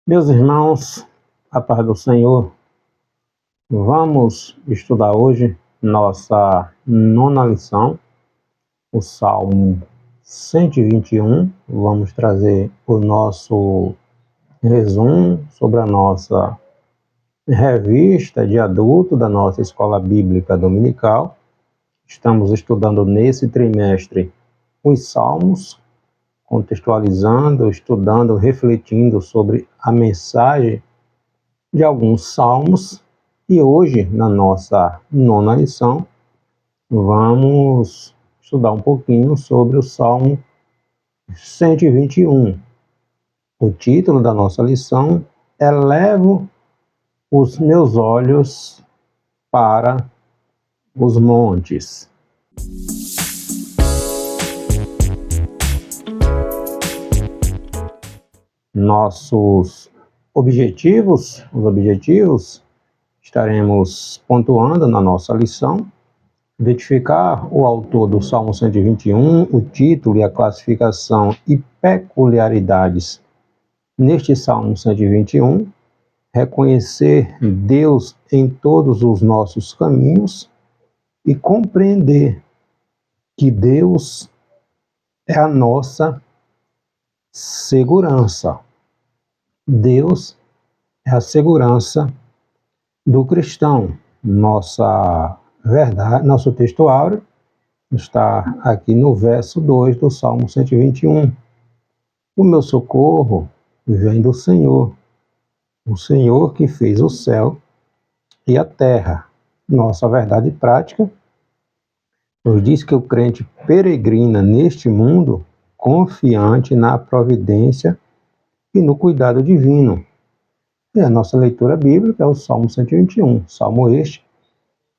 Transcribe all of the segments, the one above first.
Meus irmãos, a paz do Senhor, vamos estudar hoje nossa nona lição, o Salmo 121. Vamos trazer o nosso resumo sobre a nossa revista de adulto da nossa escola bíblica dominical. Estamos estudando nesse trimestre os Salmos, contextualizando, estudando, refletindo sobre a mensagem de alguns salmos, e hoje, na nossa nona lição, vamos estudar um pouquinho sobre o Salmo 121. O título da nossa lição é Elevo os meus olhos para os montes. Nossos objetivos, os objetivos, estaremos pontuando na nossa lição: identificar o autor do Salmo 121, o título e a classificação e peculiaridades neste Salmo 121, reconhecer Deus em todos os nossos caminhos e compreender que Deus é a nossa segurança. Deus é a segurança do cristão. Nossa verdade, nosso texto áureo está aqui no verso 2 do Salmo 121. O meu socorro vem do Senhor, o Senhor que fez o céu e a terra. Nossa verdade prática nos diz que o crente peregrina neste mundo confiante na providência e no cuidado divino. E a nossa leitura bíblica é o Salmo 121, salmo este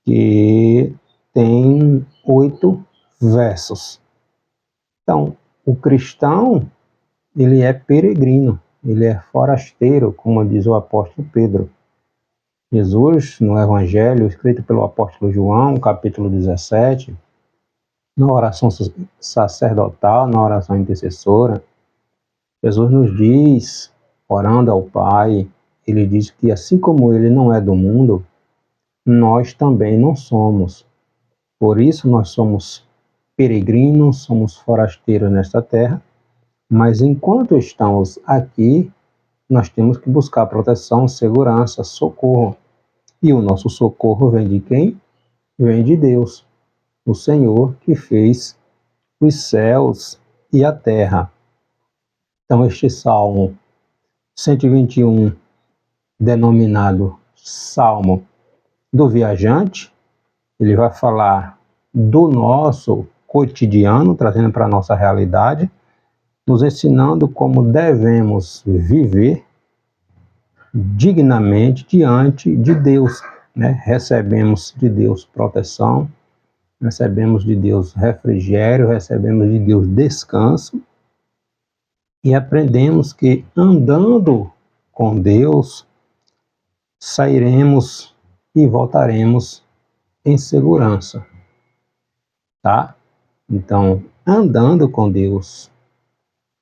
que tem 8 versos. Então, o cristão, ele é peregrino, ele é forasteiro, como diz o apóstolo Pedro. Jesus, no Evangelho escrito pelo apóstolo João, capítulo 17, na oração sacerdotal, na oração intercessora, Jesus nos diz, orando ao Pai, ele diz que assim como ele não é do mundo, nós também não somos. Por isso nós somos peregrinos, somos forasteiros nesta terra, mas enquanto estamos aqui, nós temos que buscar proteção, segurança, socorro. E o nosso socorro vem de quem? Vem de Deus, o Senhor que fez os céus e a terra. Então este Salmo 121, denominado Salmo do Viajante, ele vai falar do nosso cotidiano, trazendo para a nossa realidade, nos ensinando como devemos viver dignamente diante de Deus, né? Recebemos de Deus proteção, recebemos de Deus refrigério, recebemos de Deus descanso, e aprendemos que andando com Deus, sairemos e voltaremos em segurança, tá? Então, andando com Deus,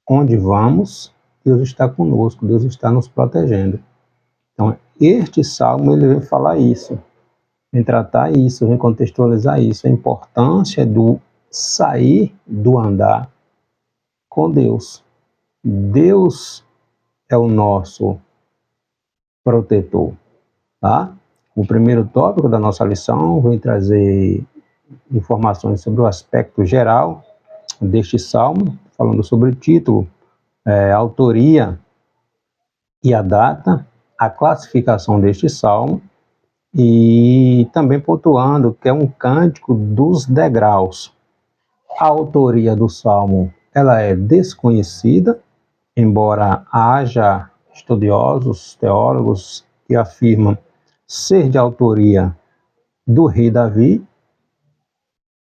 onde vamos, Deus está conosco, Deus está nos protegendo. Então, este salmo, ele vem falar isso, vem tratar isso, vem contextualizar isso, a importância do sair do andar com Deus. Deus é o nosso protetor, tá? O primeiro tópico da nossa lição vem trazer informações sobre o aspecto geral deste salmo, falando sobre o título, a autoria e a data, a classificação deste salmo, e também pontuando que é um cântico dos degraus. A autoria do salmo, ela é desconhecida, embora haja estudiosos, teólogos que afirmam ser de autoria do rei Davi.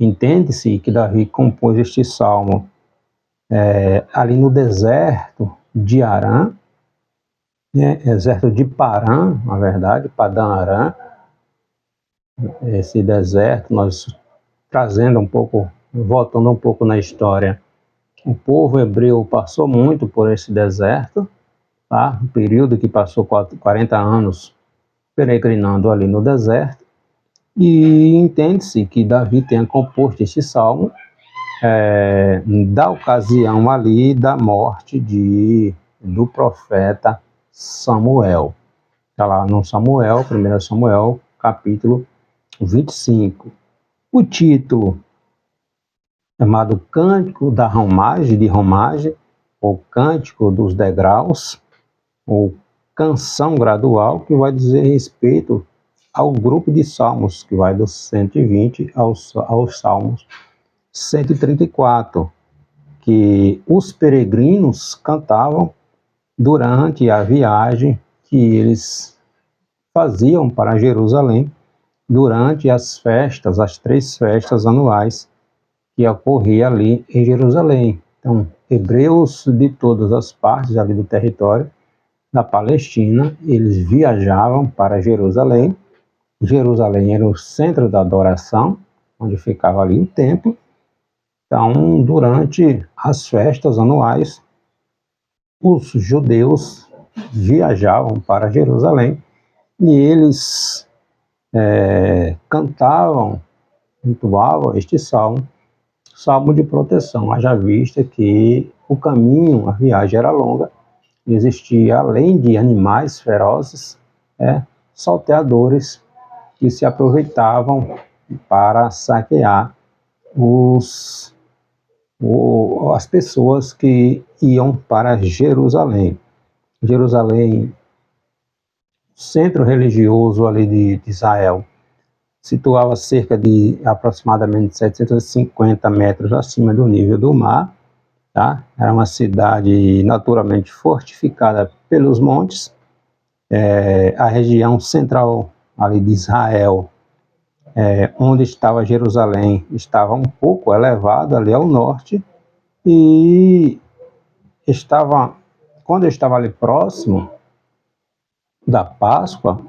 Entende-se que Davi compôs este salmo ali no deserto de Arã, né? Deserto de Parã, na verdade, Padã-Arã. Esse deserto, nós trazendo um pouco, voltando um pouco na história, o povo hebreu passou muito por esse deserto, tá? Um período que passou 40 anos peregrinando ali no deserto, e entende-se que Davi tenha composto este salmo da ocasião ali da morte do profeta Samuel. Está lá no Samuel, 1 Samuel, capítulo 25. O título, chamado Cântico da Romagem, ou Cântico dos Degraus, ou Canção Gradual, que vai dizer respeito ao grupo de salmos, que vai dos 120 aos salmos 134, que os peregrinos cantavam durante a viagem que eles faziam para Jerusalém, durante as festas, as 3 festas anuais que ocorria ali em Jerusalém. Então, hebreus de todas as partes ali do território da Palestina, eles viajavam para Jerusalém. Jerusalém era o centro da adoração, onde ficava ali o templo. Então, durante as festas anuais, os judeus viajavam para Jerusalém e eles cantavam, entoavam este salmo de proteção, haja vista que o caminho, a viagem era longa, e existia, além de animais ferozes, salteadores que se aproveitavam para saquear as pessoas que iam para Jerusalém. Jerusalém, centro religioso ali de Israel, situava cerca de aproximadamente 750 metros acima do nível do mar, tá? Era uma cidade naturalmente fortificada pelos montes. A região central ali de Israel, onde estava Jerusalém, estava um pouco elevada ali ao norte, e quando eu estava ali próximo da Páscoa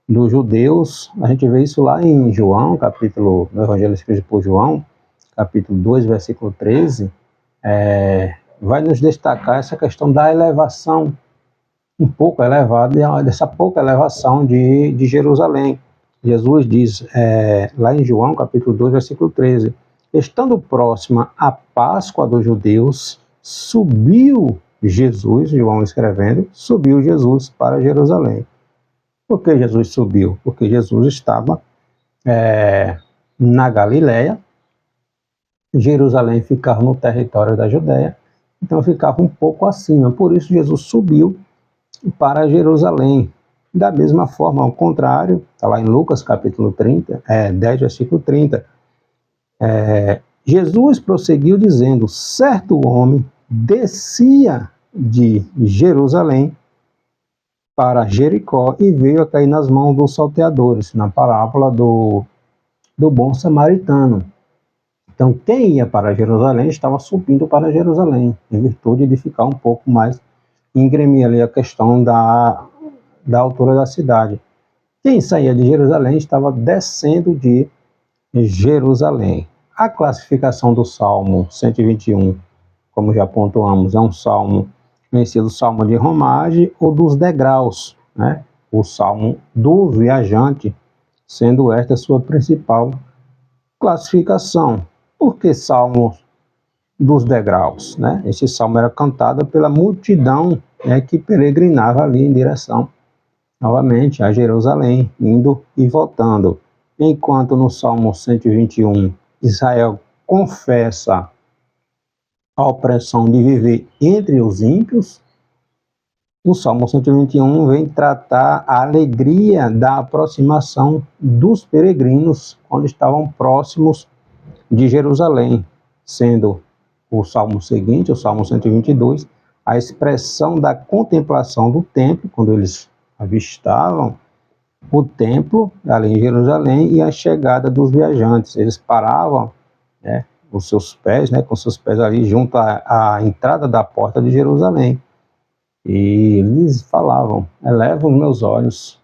dos judeus, a gente vê isso lá em João, no Evangelho escrito por João, capítulo 2, versículo 13, vai nos destacar essa questão da elevação, um pouco elevada, dessa pouca elevação de Jerusalém. Jesus diz, lá em João, capítulo 2, versículo 13, estando próxima a Páscoa dos judeus, subiu Jesus, João escrevendo, subiu Jesus para Jerusalém. Por que Jesus subiu? Porque Jesus estava na Galileia, Jerusalém ficava no território da Judéia, então ficava um pouco acima, por isso Jesus subiu para Jerusalém. Da mesma forma, ao contrário, está lá em Lucas capítulo 10, versículo 30, Jesus prosseguiu dizendo, certo homem descia de Jerusalém para Jericó e veio a cair nas mãos dos salteadores, na parábola do bom samaritano. Então, quem ia para Jerusalém estava subindo para Jerusalém, em virtude de ficar um pouco mais íngreme ali a questão da altura da cidade. Quem saía de Jerusalém estava descendo de Jerusalém. A classificação do Salmo 121, como já pontuamos, é um salmo conhecido salmo de romagem ou dos degraus, né? O salmo do viajante, sendo esta a sua principal classificação. Por que salmo dos degraus, né? Esse salmo era cantado pela multidão que peregrinava ali em direção, novamente, a Jerusalém, indo e voltando. Enquanto no Salmo 121, Israel confessa a opressão de viver entre os ímpios, o Salmo 121 vem tratar a alegria da aproximação dos peregrinos quando estavam próximos de Jerusalém, sendo o salmo seguinte, o Salmo 122, a expressão da contemplação do templo, quando eles avistavam o templo ali em Jerusalém, e a chegada dos viajantes. Eles paravam, os seus pés, com seus pés ali junto à entrada da porta de Jerusalém. E eles falavam, elevo os meus olhos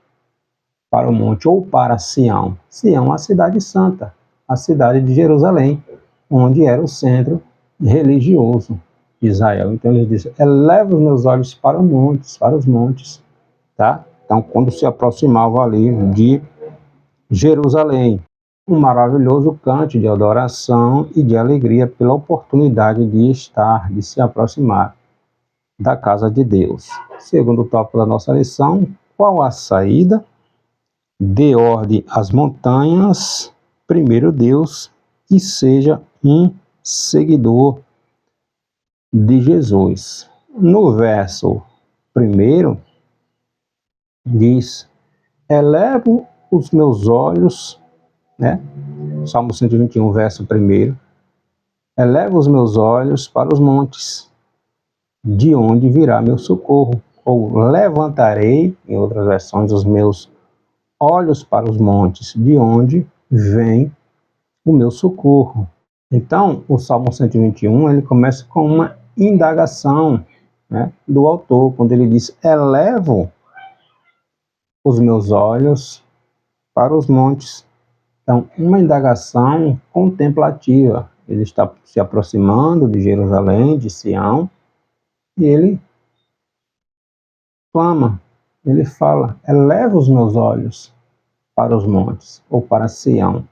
para o monte ou para Sião. Sião, a cidade santa, a cidade de Jerusalém, onde era o centro religioso. Israel. Então ele diz, eleva os meus olhos para os montes, tá? Então quando se aproximava ali de Jerusalém, um maravilhoso canto de adoração e de alegria pela oportunidade de estar, de se aproximar da casa de Deus. Segundo tópico da nossa lição, qual a saída? Dê ordem às montanhas, primeiro Deus, e seja um seguidor de Jesus. No verso 1, diz, elevo os meus olhos, né? Salmo 121, verso 1, elevo os meus olhos para os montes, de onde virá meu socorro? Ou levantarei, em outras versões, os meus olhos para os montes, de onde vem o meu socorro. Então, o Salmo 121, ele começa com uma indagação, né, do autor, quando ele diz, elevo os meus olhos para os montes. Então, uma indagação contemplativa. Ele está se aproximando de Jerusalém, de Sião, e ele clama, ele fala, eleva os meus olhos para os montes, ou para Sião.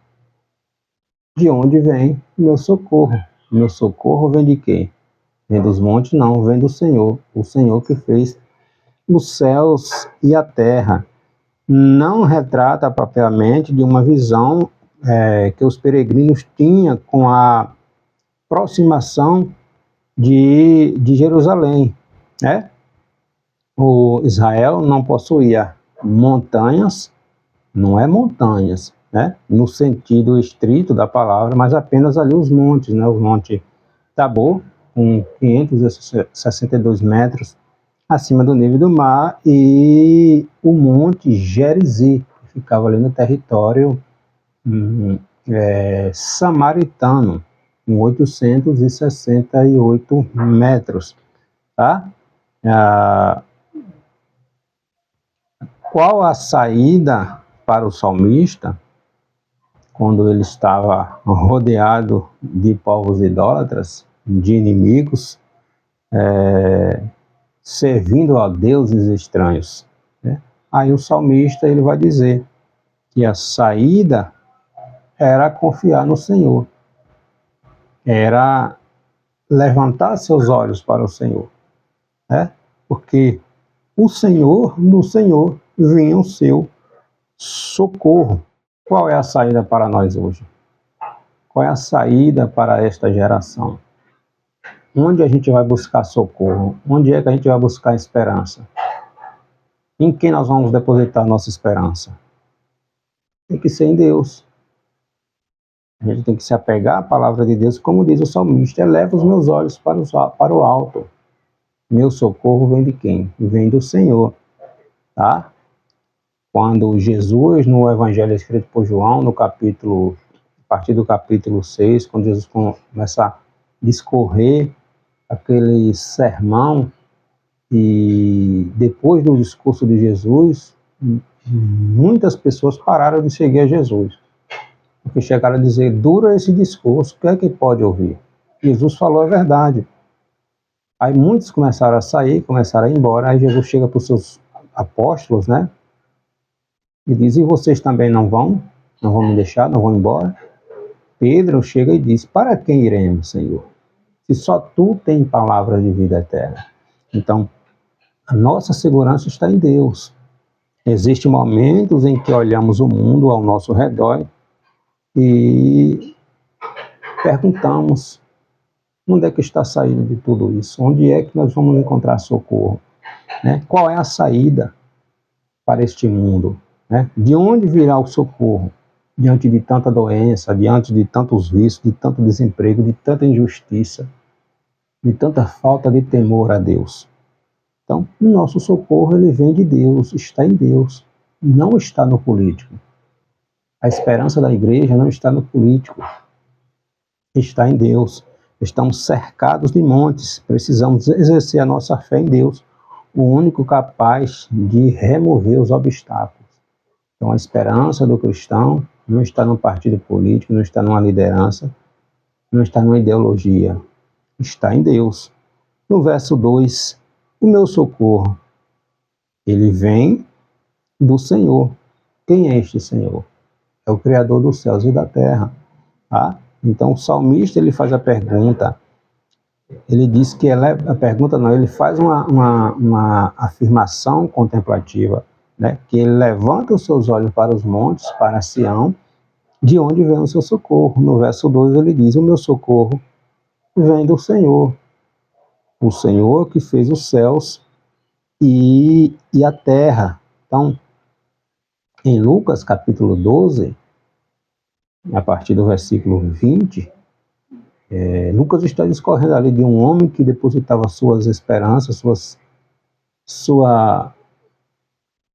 De onde vem meu socorro? Meu socorro vem de quem? Vem dos montes? Não, vem do Senhor. O Senhor que fez os céus e a terra. Não retrata propriamente de uma visão que os peregrinos tinham com a aproximação de Jerusalém, né? O Israel não possuía montanhas, não é montanhas, né? No sentido estrito da palavra, mas apenas ali os montes, né? O Monte Tabor, com 562 metros acima do nível do mar, e o Monte Gerizim, que ficava ali no território samaritano, com 868 metros, tá? Qual a saída para o salmista, quando ele estava rodeado de povos idólatras, de inimigos, servindo a deuses estranhos, né? Aí o salmista ele vai dizer que a saída era confiar no Senhor, era levantar seus olhos para o Senhor, né? Porque o Senhor, no Senhor vinha o seu socorro. Qual é a saída para nós hoje? Qual é a saída para esta geração? Onde a gente vai buscar socorro? Onde é que a gente vai buscar esperança? Em quem nós vamos depositar nossa esperança? Tem que ser em Deus. A gente tem que se apegar à palavra de Deus, como diz o salmista, eleva os meus olhos para o alto. Meu socorro vem de quem? Vem do Senhor, tá? Quando Jesus, no evangelho escrito por João, a partir do capítulo 6, quando Jesus começa a discorrer aquele sermão, e depois do discurso de Jesus, muitas pessoas pararam de seguir a Jesus, porque chegaram a dizer, dura esse discurso, o que é que pode ouvir? Jesus falou a verdade. Aí muitos começaram a sair, começaram a ir embora, aí Jesus chega para os seus apóstolos, né? E diz, e vocês também não vão? Não vão me deixar? Não vão embora? Pedro chega e diz, para quem iremos, Senhor? Se só tu tem palavra de vida eterna. Então, a nossa segurança está em Deus. Existem momentos em que olhamos o mundo ao nosso redor e perguntamos, onde é que está a saída de tudo isso? Onde é que nós vamos encontrar socorro? Né? Qual é a saída para este mundo? Né? De onde virá o socorro? Diante de tanta doença, diante de tantos vícios, de tanto desemprego, de tanta injustiça, de tanta falta de temor a Deus. Então, o nosso socorro ele vem de Deus, está em Deus, não está no político. A esperança da igreja não está no político, está em Deus. Estamos cercados de montes, precisamos exercer a nossa fé em Deus, o único capaz de remover os obstáculos. Então, a esperança do cristão não está num partido político, não está numa liderança, não está numa ideologia, está em Deus. No verso 2, o meu socorro, ele vem do Senhor. Quem é este Senhor? É o Criador dos céus e da terra. Tá? Então o salmista ele faz a pergunta, ele diz que a pergunta não, ele faz uma afirmação contemplativa, né? Que ele levanta os seus olhos para os montes, para Sião, de onde vem o seu socorro. No verso 2 ele diz, o meu socorro vem do Senhor, o Senhor que fez os céus e a terra. Então, em Lucas capítulo 12, a partir do versículo 20, Lucas está discorrendo ali de um homem que depositava suas esperanças, sua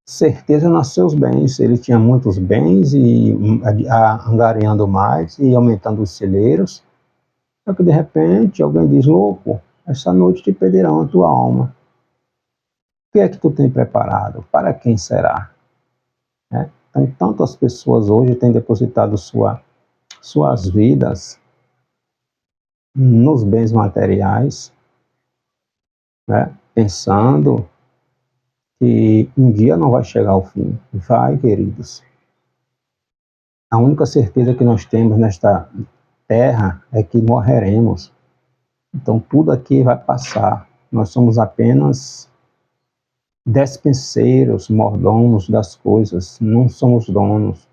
certeza nos seus bens. Ele tinha muitos bens e angariando mais e aumentando os celeiros. Só que de repente alguém diz, louco, essa noite te perderão a tua alma. O que é que tu tem preparado? Para quem será? Então, tantas pessoas hoje têm depositado suas vidas nos bens materiais, né? Pensando que um dia não vai chegar ao fim. Vai, queridos. A única certeza que nós temos nesta terra é que morreremos. Então tudo aqui vai passar. Nós somos apenas despenseiros, mordomos das coisas, não somos donos.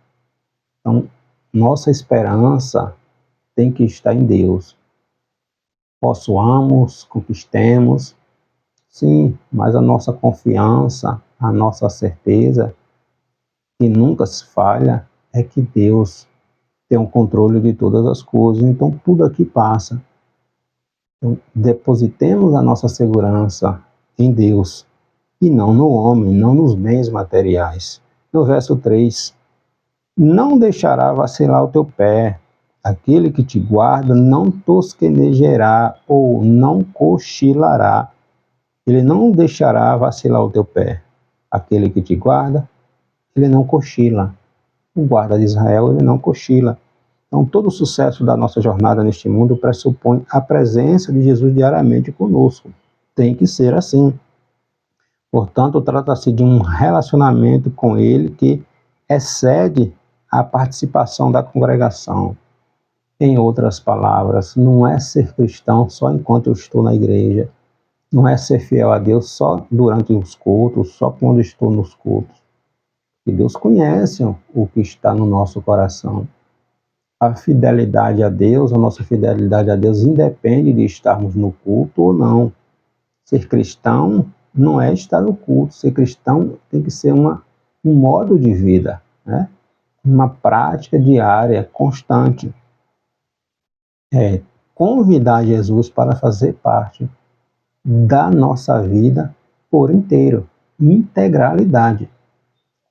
Então nossa esperança tem que estar em Deus. Possuamos, conquistemos, sim, mas a nossa confiança, a nossa certeza, que nunca se falha, é que Deus tem o controle de todas as coisas. Então tudo aqui passa. Então, depositemos a nossa segurança em Deus e não no homem, não nos bens materiais. No verso 3, não deixará vacilar o teu pé, aquele que te guarda não tosquenejará ou não cochilará. Ele não deixará vacilar o teu pé. Aquele que te guarda, ele não cochila. O guarda de Israel, ele não cochila. Então, todo o sucesso da nossa jornada neste mundo pressupõe a presença de Jesus diariamente conosco. Tem que ser assim. Portanto, trata-se de um relacionamento com Ele que excede a participação da congregação. Em outras palavras, não é ser cristão só enquanto eu estou na igreja. Não é ser fiel a Deus só durante os cultos, só quando estou nos cultos. E Deus conhece o que está no nosso coração. A fidelidade a Deus, a nossa fidelidade a Deus independe de estarmos no culto ou não. Ser cristão não é estar no culto. Ser cristão tem que ser um modo de vida, né? Uma prática diária, constante. Convidar Jesus para fazer parte da nossa vida por inteiro. Integralidade.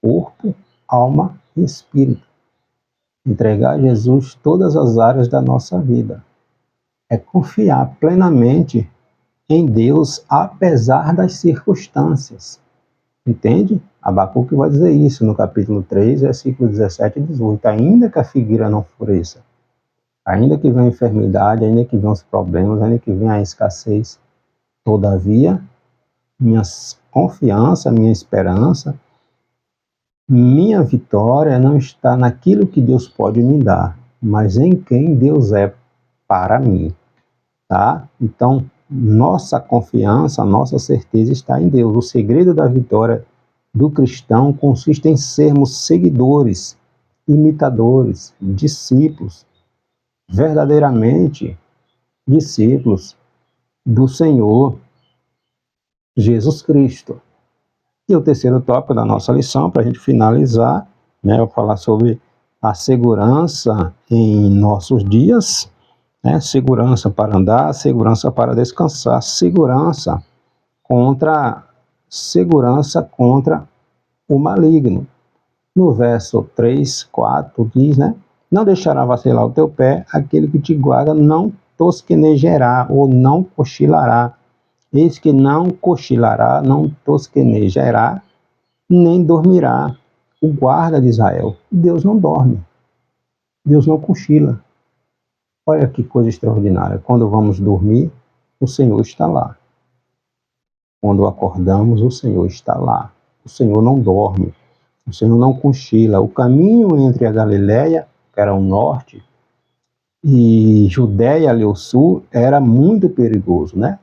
Corpo, alma e espírito. Entregar a Jesus todas as áreas da nossa vida. É confiar plenamente em Deus, apesar das circunstâncias. Entende? Abacuque vai dizer isso no capítulo 3, versículo 17 e 18. Ainda que a figueira não floresça, ainda que venha a enfermidade, ainda que venham os problemas, ainda que venha a escassez, todavia, minha confiança, minha esperança, minha vitória não está naquilo que Deus pode me dar, mas em quem Deus é para mim, tá? Então, nossa confiança, nossa certeza está em Deus. O segredo da vitória do cristão consiste em sermos seguidores, imitadores, discípulos, verdadeiramente discípulos do Senhor Jesus Cristo. E o terceiro tópico da nossa lição, para a gente finalizar, né, eu vou falar sobre a segurança em nossos dias, né, segurança para andar, segurança para descansar, segurança contra o maligno. No verso 3, 4 diz, né, não deixará vacilar o teu pé, aquele que te guarda não tosquenejará ou não cochilará. Eis que não cochilará, não tosquenejará, nem dormirá o guarda de Israel. Deus não dorme, Deus não cochila. Olha que coisa extraordinária, quando vamos dormir, o Senhor está lá. Quando acordamos, o Senhor está lá. O Senhor não dorme. O Senhor não cochila. O caminho entre a Galileia, que era o norte, e Judéia, ali o sul, era muito perigoso, né?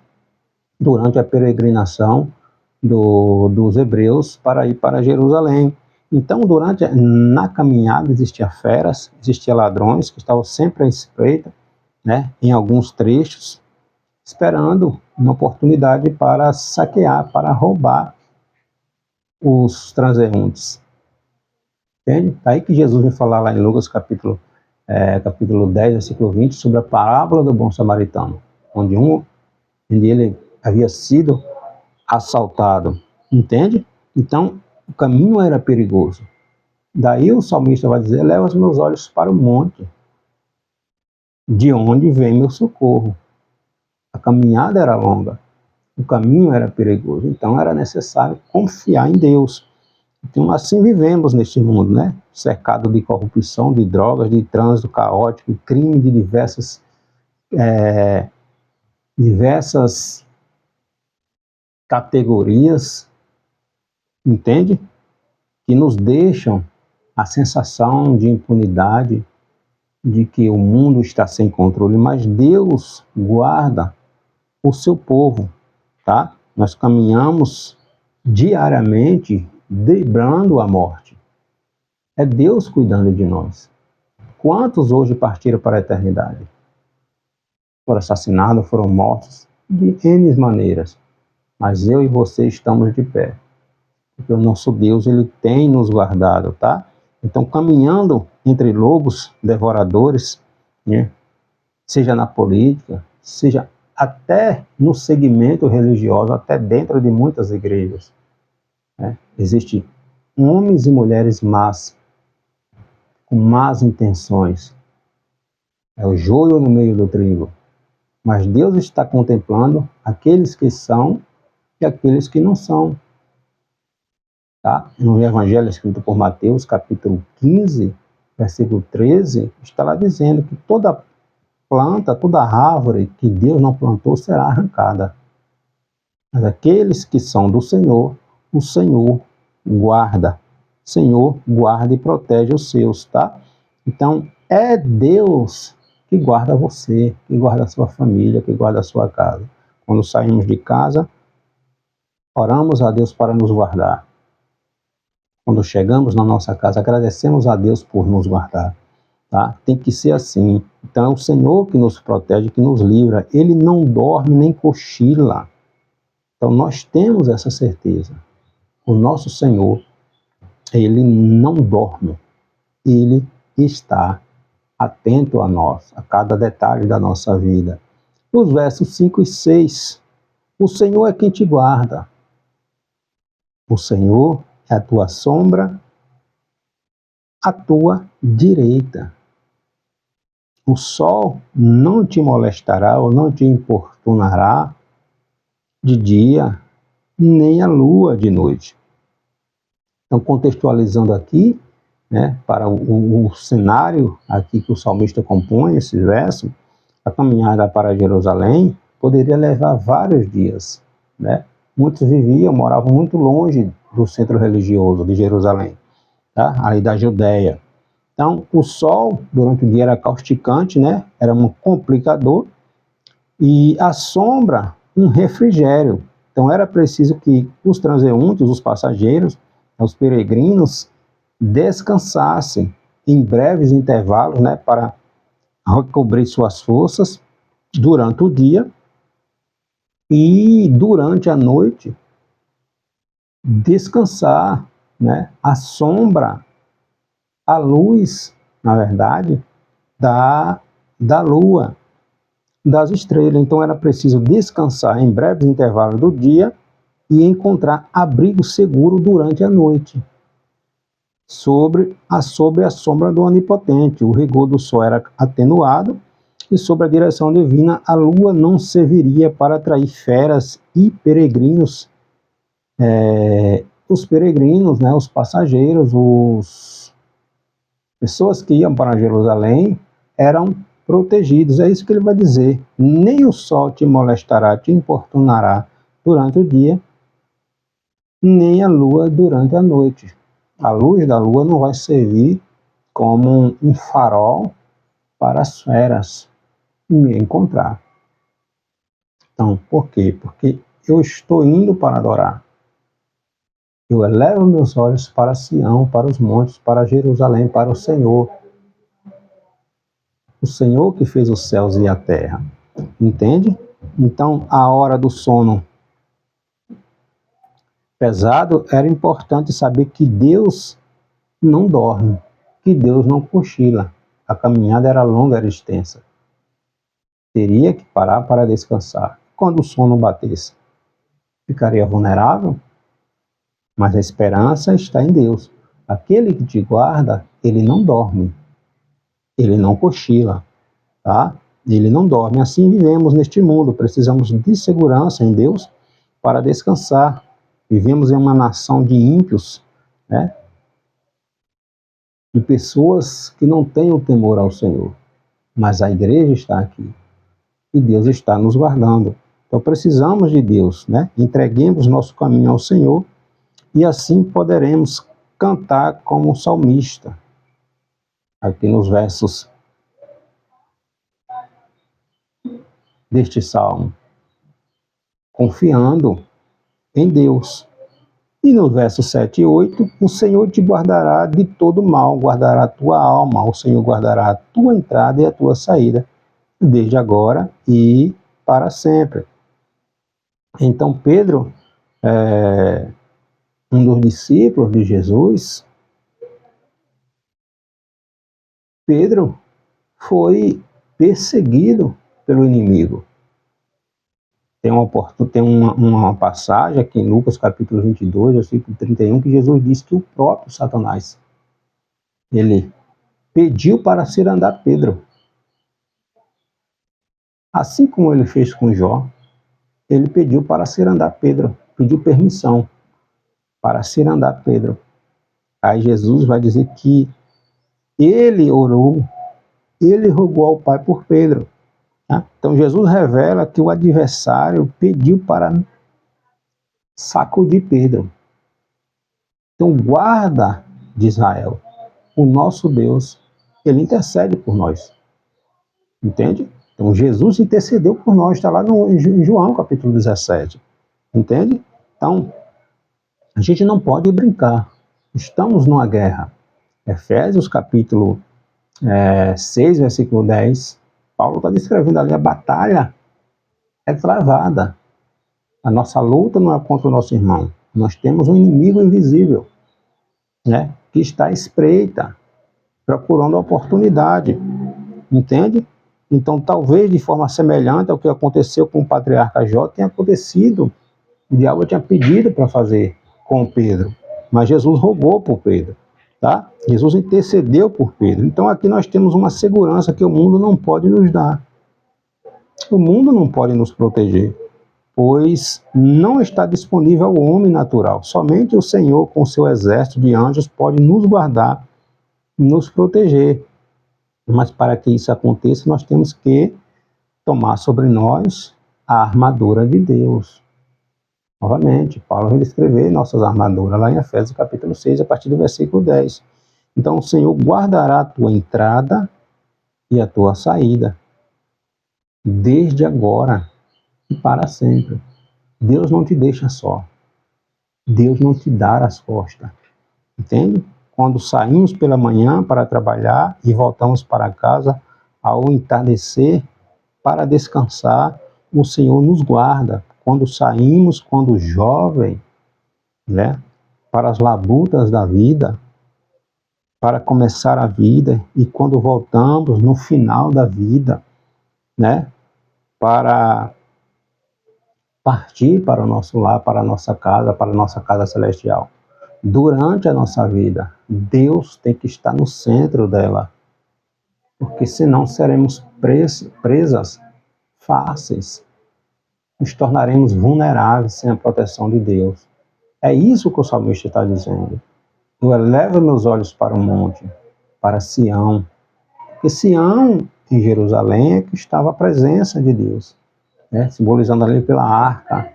Durante a peregrinação dos hebreus para ir para Jerusalém. Então, na caminhada, existia feras, existia ladrões que estavam sempre à espreita, né? Em alguns trechos, esperando uma oportunidade para saquear, para roubar os transeuntes. Entende? Aí que Jesus vai falar lá em Lucas capítulo 10, versículo 20, sobre a parábola do bom samaritano, onde ele havia sido assaltado. Entende? Então, o caminho era perigoso. Daí o salmista vai dizer: leva os meus olhos para o monte, de onde vem meu socorro. A caminhada era longa, o caminho era perigoso, então era necessário confiar em Deus. Então, assim vivemos neste mundo, né? Cercado de corrupção, de drogas, de trânsito caótico, crime de diversas categorias, entende? Que nos deixam a sensação de impunidade, de que o mundo está sem controle, mas Deus guarda o seu povo, tá? Nós caminhamos diariamente driblando a morte. É Deus cuidando de nós. Quantos hoje partiram para a eternidade? Foram assassinados, foram mortos de N maneiras. Mas eu e você estamos de pé. Porque o nosso Deus, ele tem nos guardado, tá? Então, caminhando entre lobos devoradores, né? Seja na política, seja até no segmento religioso, até dentro de muitas igrejas, né? Existem homens e mulheres más, com más intenções. É o joio no meio do trigo. Mas Deus está contemplando aqueles que são e aqueles que não são. Tá? No Evangelho escrito por Mateus, capítulo 15, versículo 13, está lá dizendo que toda planta, toda árvore que Deus não plantou será arrancada. Mas aqueles que são do Senhor, o Senhor guarda. O Senhor guarda e protege os seus, tá? Então, é Deus que guarda você, que guarda a sua família, que guarda a sua casa. Quando saímos de casa, oramos a Deus para nos guardar. Quando chegamos na nossa casa, agradecemos a Deus por nos guardar. Tá? Tem que ser assim. Então é o Senhor que nos protege, que nos livra. Ele não dorme nem cochila. Então nós temos essa certeza. O nosso Senhor, ele não dorme. Ele está atento a nós, a cada detalhe da nossa vida. Nos versos 5 e 6, o Senhor é quem te guarda. O Senhor é a tua sombra, a tua direita. O sol não te molestará ou não te importunará de dia, nem a lua de noite. Então, contextualizando aqui, né, para o cenário aqui que o salmista compõe, esse verso, a caminhada para Jerusalém poderia levar vários dias, né? Muitos moravam muito longe do centro religioso de Jerusalém, tá? Ali da Judéia. Então, o sol, durante o dia, era causticante, né? Era um complicador. E a sombra, um refrigério. Então, era preciso que os transeuntes, os passageiros, os peregrinos, descansassem em breves intervalos, né? Para recobrir suas forças durante o dia. E durante a noite, descansar, né? A sombra, a luz, na verdade, da lua, das estrelas. Então era preciso descansar em breves intervalos do dia e encontrar abrigo seguro durante a noite, sob a sombra do Onipotente. O rigor do sol era atenuado e sob a direção divina a lua não serviria para atrair feras e peregrinos. Os peregrinos, né, os passageiros, pessoas que iam para Jerusalém eram protegidos. É isso que ele vai dizer. Nem o sol te molestará, te importunará durante o dia, nem a lua durante a noite. A luz da lua não vai servir como um farol para as feras me encontrar. Então, por quê? Porque eu estou indo para adorar. Eu elevo meus olhos para Sião, para os montes, para Jerusalém, para o Senhor. O Senhor que fez os céus e a terra. Entende? Então, a hora do sono pesado, era importante saber que Deus não dorme, que Deus não cochila. A caminhada era longa, era extensa. Teria que parar para descansar. Quando o sono batesse, ficaria vulnerável? Mas a esperança está em Deus. Aquele que te guarda, ele não dorme, ele não cochila, tá? Ele não dorme. Assim vivemos neste mundo. Precisamos de segurança em Deus para descansar. Vivemos em uma nação de ímpios, né? De pessoas que não têm o temor ao Senhor. Mas a igreja está aqui e Deus está nos guardando. Então precisamos de Deus, né? Entreguemos nosso caminho ao Senhor e assim poderemos cantar como salmista. Aqui nos versos deste salmo, confiando em Deus. E no verso 7 e 8, o Senhor te guardará de todo mal, guardará a tua alma, o Senhor guardará a tua entrada e a tua saída, desde agora e para sempre. Então Pedro, um dos discípulos de Jesus, Pedro foi perseguido pelo inimigo. Tem uma passagem aqui em Lucas capítulo 22, versículo 31, que Jesus diz que o próprio Satanás, ele pediu para cirandar Pedro. Assim como ele fez com Jó, ele pediu para cirandar Pedro, pediu permissão para cirandar Pedro. Aí Jesus vai dizer que ele orou, ele rogou ao Pai por Pedro. Tá? Então Jesus revela que o adversário pediu para sacudir Pedro. Então guarda de Israel, o nosso Deus, ele intercede por nós. Entende? Então Jesus intercedeu por nós, está lá em João capítulo 17. Entende? Então, a gente não pode brincar. Estamos numa guerra. Efésios capítulo 6, versículo 10, Paulo está descrevendo ali a batalha é travada. A nossa luta não é contra o nosso irmão. Nós temos um inimigo invisível, né, que está à espreita, procurando a oportunidade. Entende? Então, talvez de forma semelhante ao que aconteceu com o patriarca Jó, tenha acontecido. O diabo tinha pedido para fazer com Pedro, mas Jesus rogou por Pedro. Tá? Jesus intercedeu por Pedro. Então aqui nós temos uma segurança que o mundo não pode nos dar. O mundo não pode nos proteger, pois não está disponível ao homem natural. Somente o Senhor, com seu exército de anjos, pode nos guardar, nos proteger. Mas para que isso aconteça, nós temos que tomar sobre nós a armadura de Deus. Novamente, Paulo vai descrever nossas armaduras lá em Efésios capítulo 6, a partir do versículo 10. Então o Senhor guardará a tua entrada e a tua saída, desde agora e para sempre. Deus não te deixa só. Deus não te dá as costas. Entende? Quando saímos pela manhã para trabalhar e voltamos para casa ao entardecer para descansar, o Senhor nos guarda. Quando saímos, quando jovem, né, para as labutas da vida, para começar a vida, e quando voltamos no final da vida, né, para partir para o nosso lar, para a nossa casa celestial. Durante a nossa vida, Deus tem que estar no centro dela, porque senão seremos presas fáceis, nos tornaremos vulneráveis sem a proteção de Deus. É isso que o salmista está dizendo. Eu elevo meus olhos para o monte, para Sião, porque Sião, em Jerusalém, é que estava a presença de Deus, né? Simbolizando ali pela arca.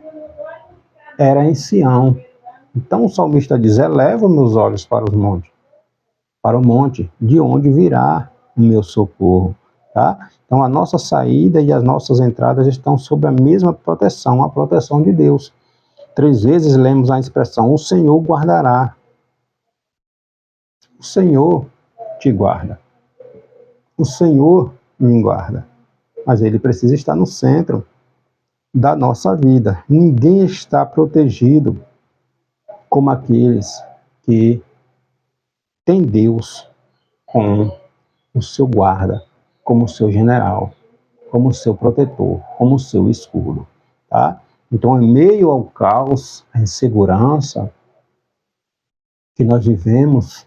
Era em Sião. Então o salmista diz: eleva meus olhos para os montes, para o monte, de onde virá o meu socorro. Tá? Então a nossa saída e as nossas entradas estão sob a mesma proteção, a proteção de Deus. 3 vezes lemos a expressão: o Senhor guardará. O Senhor te guarda. O Senhor me guarda. Mas Ele precisa estar no centro da nossa vida. Ninguém está protegido como aqueles que têm Deus como o seu guarda, como o seu general, como o seu protetor, como o seu escudo. Tá? Então, em meio ao caos, à insegurança que nós vivemos,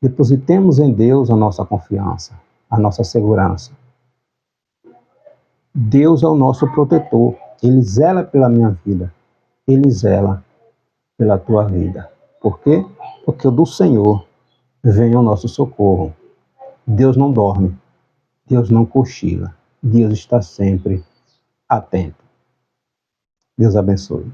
depositemos em Deus a nossa confiança, a nossa segurança. Deus é o nosso protetor. Ele zela pela minha vida. Ele zela pela tua vida. Por quê? Porque do Senhor vem o nosso socorro. Deus não dorme. Deus não cochila. Deus está sempre atento. Deus abençoe.